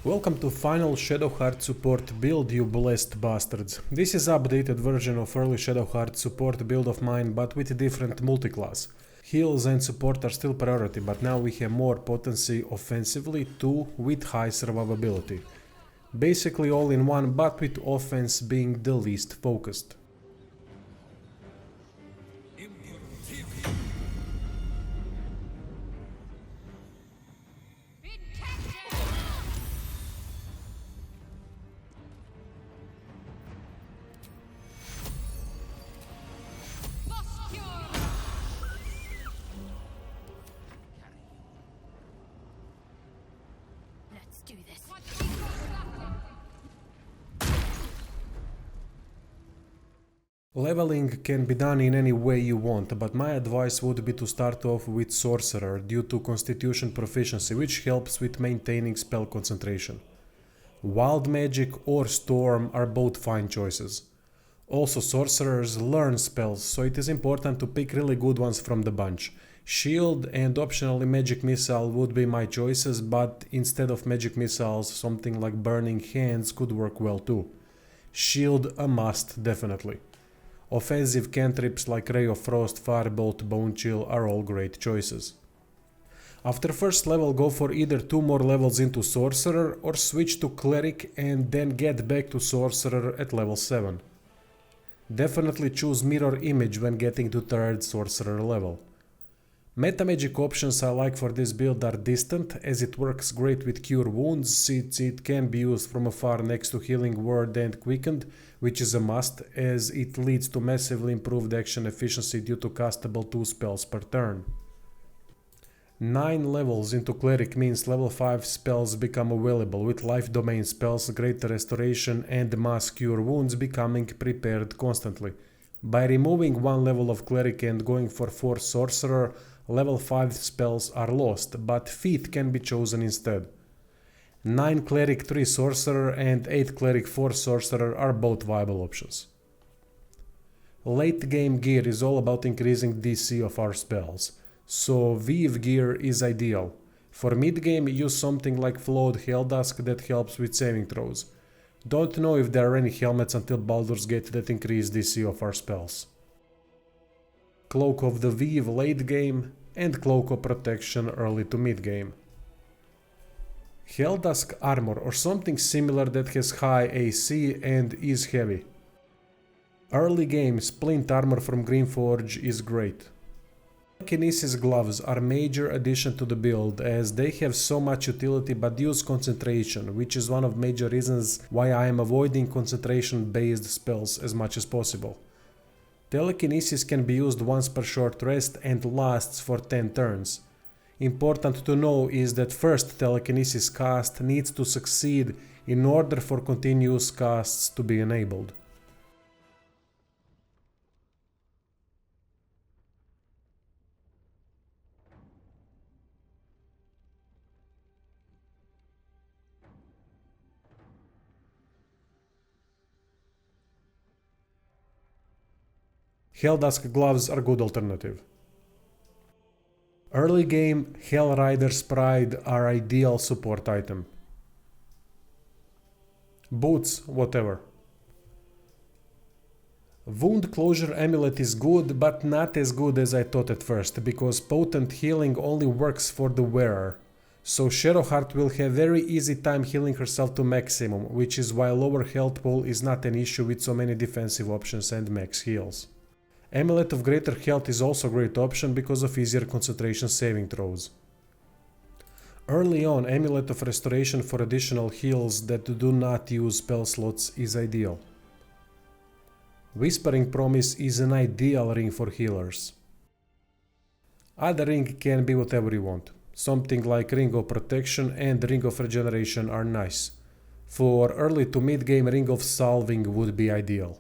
Welcome to final Shadowheart support build, you blessed bastards. This is updated version of early Shadowheart support build of mine, but with a different multiclass. Heals and support are still priority, but now we have more potency offensively too, with high survivability. Basically all in one, but with offense being the least focused. Leveling can be done in any way you want, but my advice would be to start off with Sorcerer due to Constitution proficiency, which helps with maintaining spell concentration. Wild Magic or Storm are both fine choices. Also, Sorcerers learn spells, so it is important to pick really good ones from the bunch. Shield and optionally Magic Missile would be my choices, but instead of Magic Missiles, something like Burning Hands could work well too. Shield a must, definitely. Offensive cantrips like Ray of Frost, Firebolt, Bone Chill are all great choices. After first level, go for either 2 more levels into Sorcerer or switch to Cleric and then get back to Sorcerer at level 7. Definitely choose Mirror Image when getting to 3rd Sorcerer level. Meta magic options I like for this build are Distant, as it works great with Cure Wounds, since it can be used from afar next to Healing Word and Quickened, which is a must, as it leads to massively improved action efficiency due to castable 2 spells per turn. 9 levels into Cleric means level 5 spells become available, with Life Domain spells, Greater Restoration and Mass Cure Wounds becoming prepared constantly. By removing 1 level of Cleric and going for 4 Sorcerer, level 5 spells are lost, but Feat can be chosen instead. 9 Cleric 3 Sorcerer and 8 Cleric 4 Sorcerer are both viable options. Late game gear is all about increasing DC of our spells, so Weave gear is ideal. For mid game, use something like Flawed HELLDUSK that helps with saving throws. Don't know if there are any helmets until Baldur's Gate that increase DC of our spells. Cloak of the Weave late game and Cloak of Protection early to mid game. HELLDUSK armor or something similar that has high AC and is heavy. Early game SPLINT armor from Greenforge is great. Telekinesis gloves are major addition to the build, as they have so much utility but use concentration, which is one of major reasons why I am avoiding concentration based spells as much as possible. Telekinesis can be used once per short rest and lasts for 10 turns. Important to know is that first Telekinesis cast needs to succeed in order for continuous casts to be enabled. HELLDUSK gloves are good alternative. Early game HELLRIDE'S Pride are ideal support item. Boots, whatever. Wound Closure Amulet is good, but not as good as I thought at first, because potent healing only works for the wearer. So Shadowheart will have very easy time healing herself to maximum, which is why lower health pool is not an issue with so many defensive options and max heals. Amulet of Greater Health is also a great option because of easier concentration saving throws. Early on, Amulet of Restoration for additional heals that do not use spell slots is ideal. Whispering Promise is an ideal ring for healers. Other ring can be whatever you want. Something like Ring of Protection and Ring of Regeneration are nice. For early to mid game, Ring of Salving would be ideal.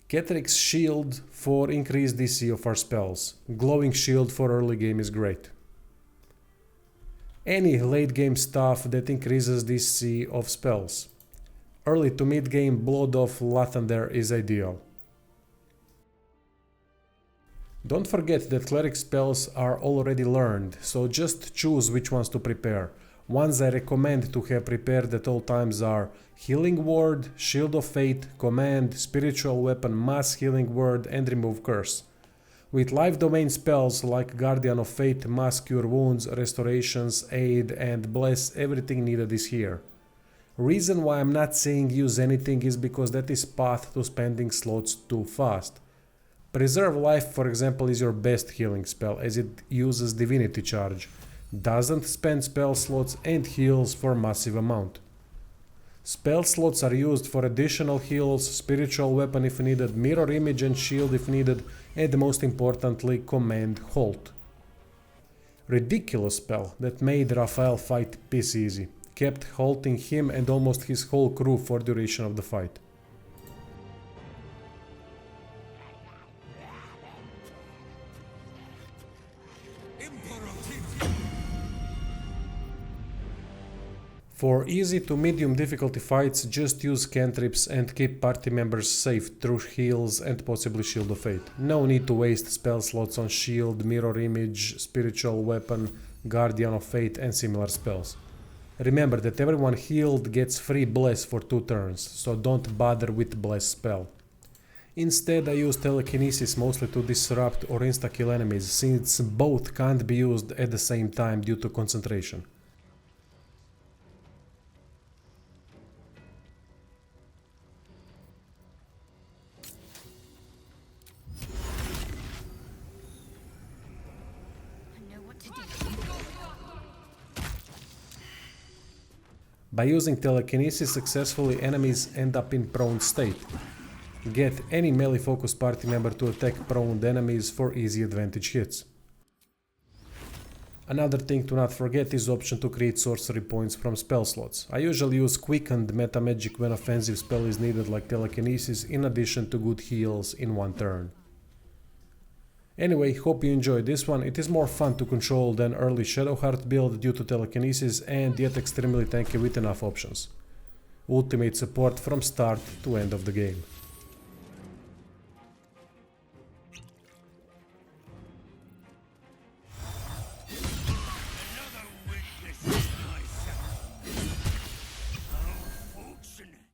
KETHERIC'S shield for increased DC of our spells. Glowing shield for early game is great. Any late game stuff that increases DC of spells. Early to mid game Blood of LATHANDER is ideal. Don't forget that cleric spells are already learned, so just choose which ones to prepare. Ones I recommend to have prepared at all times are Healing Word, Shield of Fate, Command, Spiritual Weapon, Mass Healing Word and Remove Curse. With life domain spells like Guardian of Fate, Mass Cure Wounds, Restorations, Aid and Bless, everything needed is here. Reason why I'm not saying use anything is because that is path to spending slots too fast. Preserve Life, for example, is your best healing spell as it uses Divinity Charge, doesn't spend spell slots and heals for massive amount. Spell slots are used for additional heals, Spiritual Weapon if needed, Mirror Image and Shield if needed, and most importantly Command Halt. Ridiculous spell that made Raphael fight piss easy, kept halting him and almost his whole crew for duration of the fight. For easy to medium difficulty fights, just use cantrips and keep party members safe through heals and possibly Shield of Fate. No need to waste spell slots on Shield, Mirror Image, Spiritual Weapon, Guardian of Fate and similar spells. Remember that everyone healed gets free Bless for 2 turns, so don't bother with Bless spell. Instead I use Telekinesis mostly to disrupt or insta-kill enemies, since both can't be used at the same time due to concentration. By using Telekinesis successfully, enemies end up in prone state. Get any melee focused party member to attack prone enemies for easy advantage hits. Another thing to not forget is the option to create sorcery points from spell slots. I usually use quickened meta magic when offensive spell is needed like Telekinesis in addition to good heals in 1 turn. Anyway, hope you enjoyed this one. It is more fun to control than early Shadowheart build due to Telekinesis and yet extremely tanky with enough options. Ultimate support from start to end of the game.